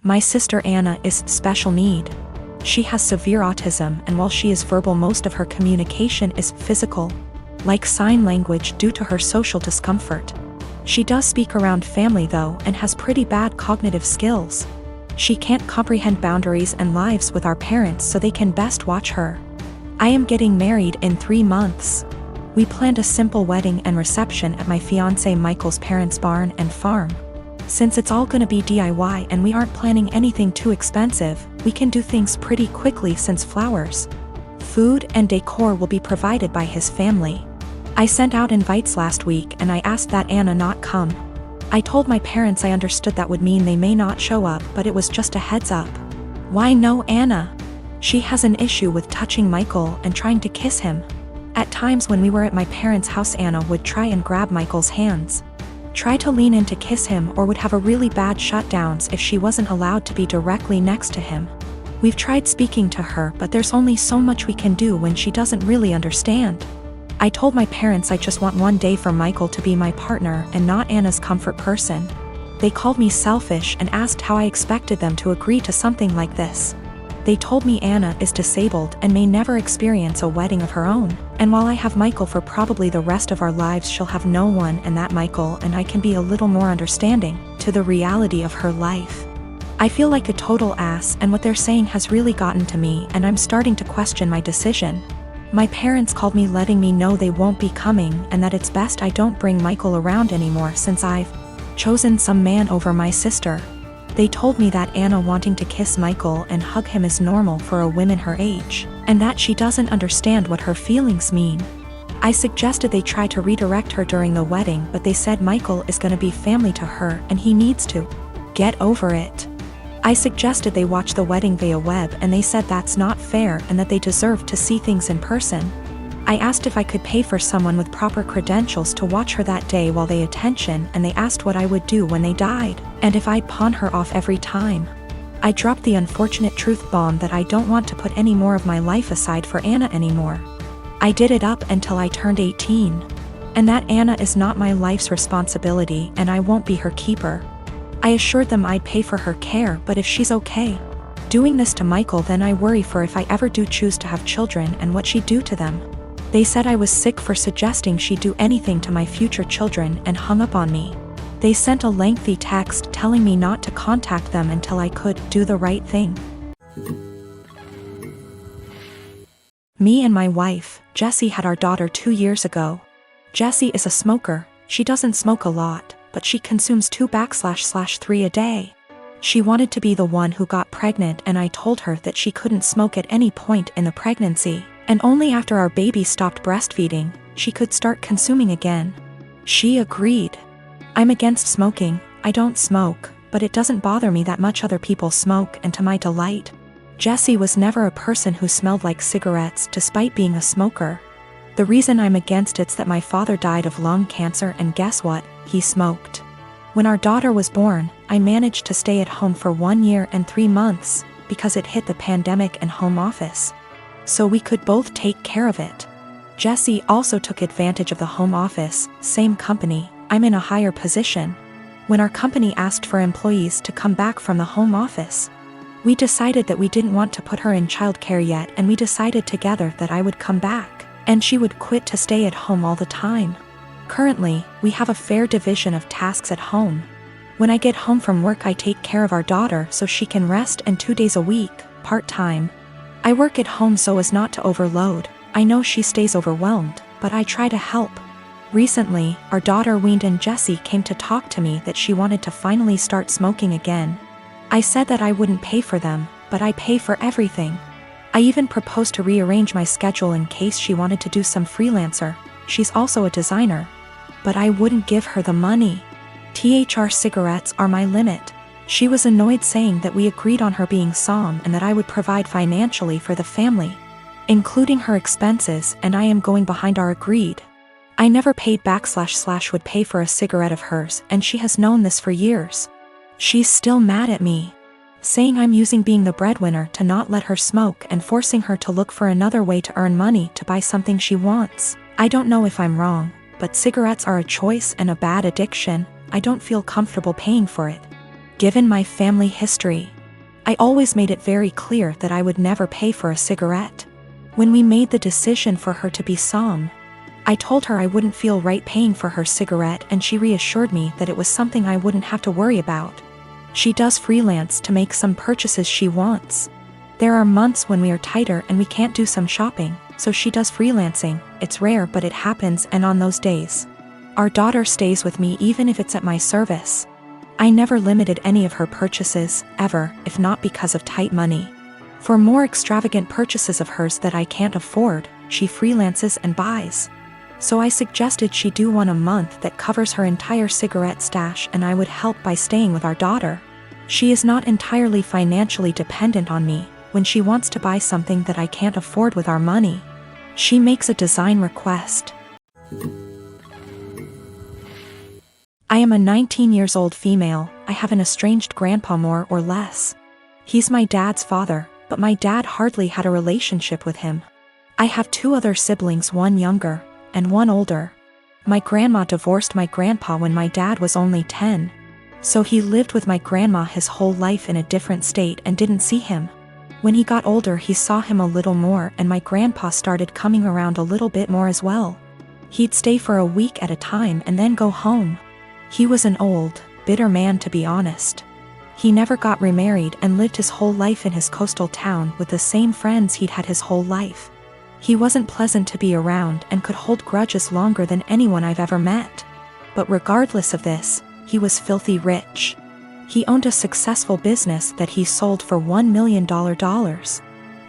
My sister Anna is special need. She has severe autism, and while she is verbal, most of her communication is physical, like sign language, due to her social discomfort. She does speak around family though, and has pretty bad cognitive skills. She can't comprehend boundaries and lives with our parents, so they can best watch her. I am getting married in 3 months. We planned a simple wedding and reception at my fiancé Michael's parents' barn and farm. Since it's all gonna be DIY and we aren't planning anything too expensive, we can do things pretty quickly since flowers, food, and decor will be provided by his family. I sent out invites last week and I asked that Anna not come. I told my parents I understood that would mean they may not show up, but it was just a heads up. Why no Anna? She has an issue with touching Michael and trying to kiss him. At times when we were at my parents' house, Anna would try and grab Michael's hands, try to lean in to kiss him, or would have a really bad shutdowns if she wasn't allowed to be directly next to him. We've tried speaking to her, but there's only so much we can do when she doesn't really understand. I told my parents I just want one day for Michael to be my partner and not Anna's comfort person. They called me selfish and asked how I expected them to agree to something like this. They told me Anna is disabled and may never experience a wedding of her own, and while I have Michael for probably the rest of our lives, she'll have no one, and that Michael and I can be a little more understanding to the reality of her life. I feel like a total ass, and what they're saying has really gotten to me, and I'm starting to question my decision. My parents called me letting me know they won't be coming and that it's best I don't bring Michael around anymore since I've chosen some man over my sister. They told me that Anna wanting to kiss Michael and hug him is normal for a woman her age, and that she doesn't understand what her feelings mean. I suggested they try to redirect her during the wedding, but they said Michael is gonna be family to her and he needs to get over it. I suggested they watch the wedding via web, and they said that's not fair and that they deserve to see things in person. I asked if I could pay for someone with proper credentials to watch her that day while they attention, and they asked what I would do when they died, and if I'd pawn her off every time. I dropped the unfortunate truth bomb that I don't want to put any more of my life aside for Anna anymore. I did it up until I turned 18. And that Anna is not my life's responsibility and I won't be her keeper. I assured them I'd pay for her care, but if she's okay doing this to Michael, then I worry for if I ever do choose to have children and what she'd do to them. They said I was sick for suggesting she'd do anything to my future children and hung up on me. They sent a lengthy text telling me not to contact them until I could do the right thing. Me and my wife, Jessie, had our daughter 2 years ago. Jessie is a smoker. She doesn't smoke a lot, but she consumes 2/3 a day. She wanted to be the one who got pregnant, and I told her that she couldn't smoke at any point in the pregnancy, and only after our baby stopped breastfeeding, she could start consuming again. She agreed. I'm against smoking. I don't smoke, but it doesn't bother me that much other people smoke, and to my delight, Jessie was never a person who smelled like cigarettes despite being a smoker. The reason I'm against it's that my father died of lung cancer, and guess what? He smoked. When our daughter was born, I managed to stay at home for 1 year and 3 months because it hit the pandemic and home office, so we could both take care of it. Jessie also took advantage of the home office, same company, I'm in a higher position. When our company asked for employees to come back from the home office, we decided that we didn't want to put her in childcare yet, and we decided together that I would come back, and she would quit to stay at home all the time. Currently, we have a fair division of tasks at home. When I get home from work, I take care of our daughter so she can rest, and 2 days a week, part-time, I work at home so as not to overload. I know she stays overwhelmed, but I try to help. Recently, our daughter weaned and Jessie came to talk to me that she wanted to finally start smoking again. I said that I wouldn't pay for them, but I pay for everything. I even proposed to rearrange my schedule in case she wanted to do some freelancer. She's also a designer. But I wouldn't give her the money. THR cigarettes are my limit. She was annoyed, saying that we agreed on her being SOM and that I would provide financially for the family, including her expenses, and I am going behind our agreed. I never paid / would pay for a cigarette of hers, and she has known this for years. She's still mad at me, saying I'm using being the breadwinner to not let her smoke and forcing her to look for another way to earn money to buy something she wants. I don't know if I'm wrong, but cigarettes are a choice and a bad addiction. I don't feel comfortable paying for it. Given my family history, I always made it very clear that I would never pay for a cigarette. When we made the decision for her to be somm, I told her I wouldn't feel right paying for her cigarette, and she reassured me that it was something I wouldn't have to worry about. She does freelance to make some purchases she wants. There are months when we are tighter and we can't do some shopping, so she does freelancing. It's rare, but it happens, and on those days, our daughter stays with me even if it's at my service. I never limited any of her purchases, ever, if not because of tight money. For more extravagant purchases of hers that I can't afford, she freelances and buys. So I suggested she do one a month that covers her entire cigarette stash, and I would help by staying with our daughter. She is not entirely financially dependent on me. When she wants to buy something that I can't afford with our money, she makes a design request. I am a 19-year-old female. I have an estranged grandpa, more or less. He's my dad's father, but my dad hardly had a relationship with him. I have 2 other siblings, one younger and one older. My grandma divorced my grandpa when my dad was only 10. So he lived with my grandma his whole life in a different state and didn't see him. When he got older, he saw him a little more, and my grandpa started coming around a little bit more as well. He'd stay for a week at a time and then go home. He was an old, bitter man, to be honest. He never got remarried and lived his whole life in his coastal town with the same friends he'd had his whole life. He wasn't pleasant to be around and could hold grudges longer than anyone I've ever met. But regardless of this, he was filthy rich. He owned a successful business that he sold for $1 million.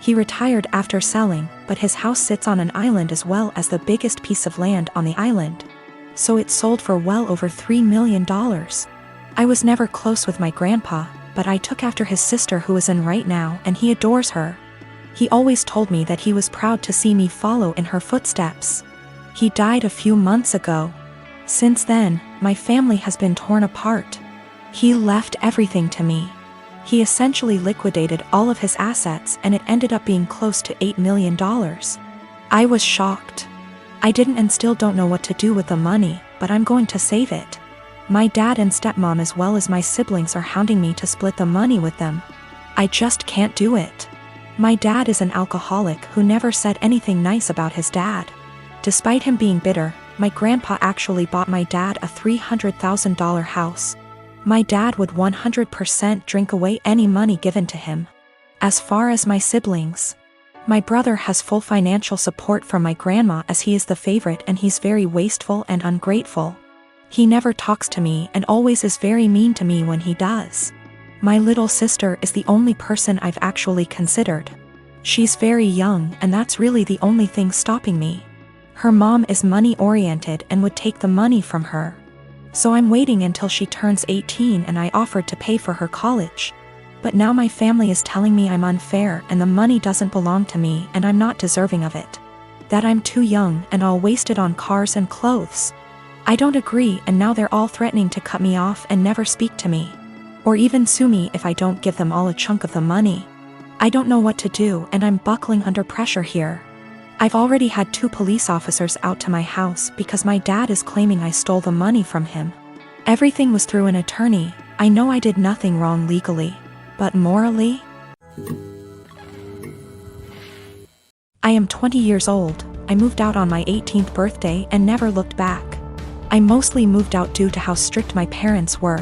He retired after selling, but his house sits on an island as well as the biggest piece of land on the island. So it sold for well over $3 million. I was never close with my grandpa, but I took after his sister, who is in right now, and he adores her. He always told me that he was proud to see me follow in her footsteps. He died a few months ago. Since then, my family has been torn apart. He left everything to me. He essentially liquidated all of his assets, and it ended up being close to $8 million. I was shocked. I didn't and still don't know what to do with the money, but I'm going to save it. My dad and stepmom as well as my siblings are hounding me to split the money with them. I just can't do it. My dad is an alcoholic who never said anything nice about his dad. Despite him being bitter, my grandpa actually bought my dad a $300,000 house. My dad would 100% drink away any money given to him. As far as my siblings, my brother has full financial support from my grandma as he is the favorite, and he's very wasteful and ungrateful. He never talks to me and always is very mean to me when he does. My little sister is the only person I've actually considered. She's very young, and that's really the only thing stopping me. Her mom is money-oriented and would take the money from her. So I'm waiting until she turns 18, and I offered to pay for her college. But now my family is telling me I'm unfair and the money doesn't belong to me and I'm not deserving of it. That I'm too young and I'll waste it on cars and clothes. I don't agree, and now they're all threatening to cut me off and never speak to me. Or even sue me if I don't give them all a chunk of the money. I don't know what to do, and I'm buckling under pressure here. I've already had 2 police officers out to my house because my dad is claiming I stole the money from him. Everything was through an attorney. I know I did nothing wrong legally, but morally? I am 20 years old. I moved out on my 18th birthday and never looked back. I mostly moved out due to how strict my parents were.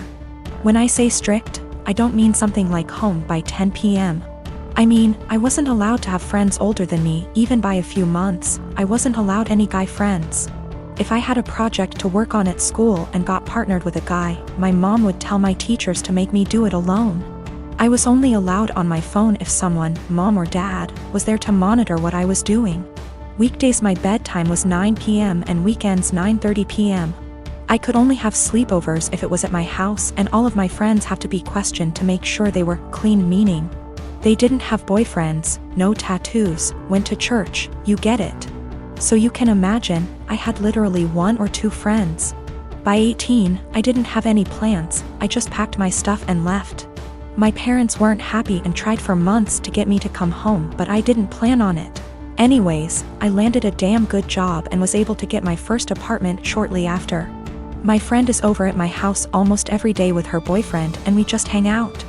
When I say strict, I don't mean something like home by 10 p.m. I mean, I wasn't allowed to have friends older than me, even by a few months. I wasn't allowed any guy friends. If I had a project to work on at school and got partnered with a guy, my mom would tell my teachers to make me do it alone. I was only allowed on my phone if someone, mom or dad, was there to monitor what I was doing. Weekdays my bedtime was 9 p.m. and weekends 9:30 p.m. I could only have sleepovers if it was at my house, and all of my friends have to be questioned to make sure they were clean, meaning they didn't have boyfriends, no tattoos, went to church, you get it. So you can imagine, I had literally 1 or 2 friends. By 18, I didn't have any plans, I just packed my stuff and left. My parents weren't happy and tried for months to get me to come home, but I didn't plan on it. Anyways, I landed a damn good job and was able to get my first apartment shortly after. My friend is over at my house almost every day with her boyfriend and we just hang out.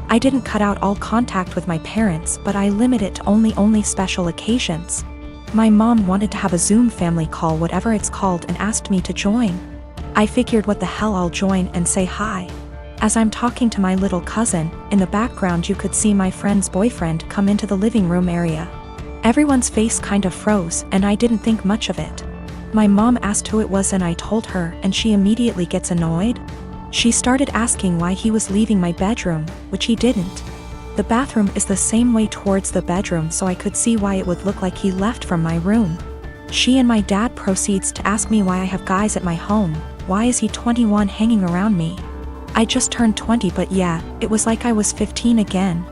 I didn't cut out all contact with my parents, but I limit it to only special occasions. My mom wanted to have a Zoom family call, whatever it's called, and asked me to join. I figured what the hell, I'll join and say hi. As I'm talking to my little cousin, in the background you could see my friend's boyfriend come into the living room area. Everyone's face kind of froze and I didn't think much of it. My mom asked who it was and I told her, and she immediately gets annoyed. She started asking why he was leaving my bedroom, which he didn't. The bathroom is the same way towards the bedroom, so I could see why it would look like he left from my room. She and my dad proceeds to ask me why I have guys at my home. Why is he 21 hanging around me? I just turned 20, but yeah, it was like I was 15 again.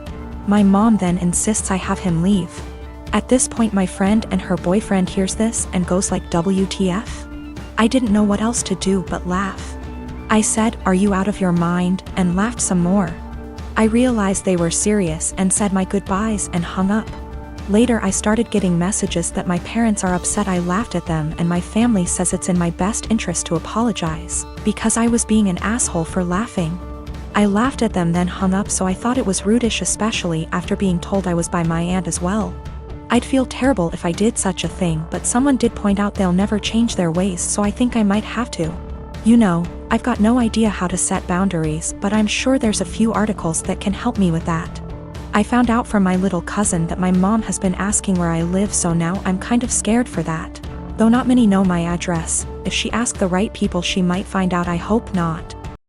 My mom then insists I have him leave. At this point my friend and her boyfriend hears this and goes like, WTF? I didn't know what else to do but laugh. I said, are you out of your mind, and laughed some more. I realized they were serious and said my goodbyes and hung up. Later I started getting messages that my parents are upset I laughed at them and my family says it's in my best interest to apologize, because I was being an asshole for laughing. I laughed at them then hung up, so I thought it was rudish, especially after being told I was by my aunt as well. I'd feel terrible if I did such a thing, but someone did point out they'll never change their ways, so I think I might have to. You know, I've got no idea how to set boundaries, but I'm sure there's a few articles that can help me with that. I found out from my little cousin that my mom has been asking where I live, so now I'm kind of scared for that. Though not many know my address, if she asks the right people she might find out. I hope not.